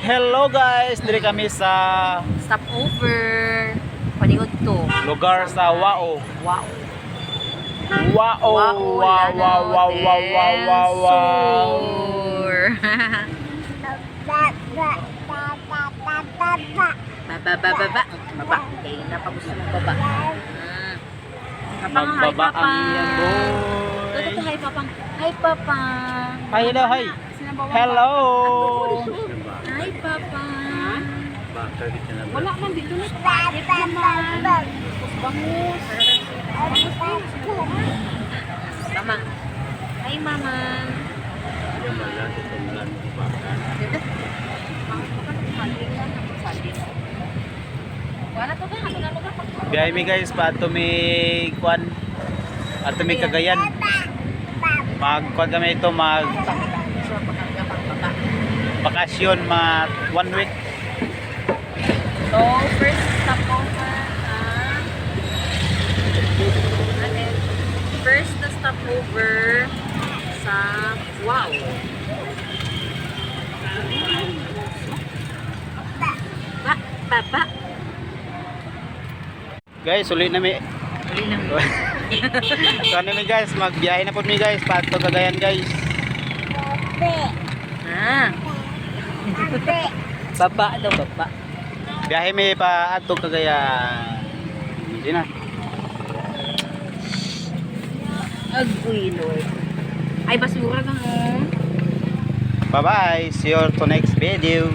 Hello guys, diri kami sa Stopover. Paligod to. lugar sa Wao. Wow. Wao, wow, wow, wow, wow, wow, wow, wow. Baba. Baba. Kaya na pa gusto mong baba. Magbaba ang iyan boy. Ito, hi papang. Hi papang. Hi, hello, hi. Hello. Hi papang. Wala man dito na. Bakit naman? Bangus. Mama. Hi mama. Wala to ba? Ano na ba? Biyahe mi guys pa ato mi kuan. Ato mi Cagayan. Magkuan kami ito mag bakasyon mga 1 week. So, first stopover first na stopover sa Wow. Baba. Guys, uli na mi. Uli lang. So ano mi guys, magbiyahe na po mi guys pa ato Cagayan guys. Baba daw, baba. Biyahe mi pa ato Cagayan. Hindi na. Agoy, Lord. Ay, basura ka mo. Bye bye. See you to next video.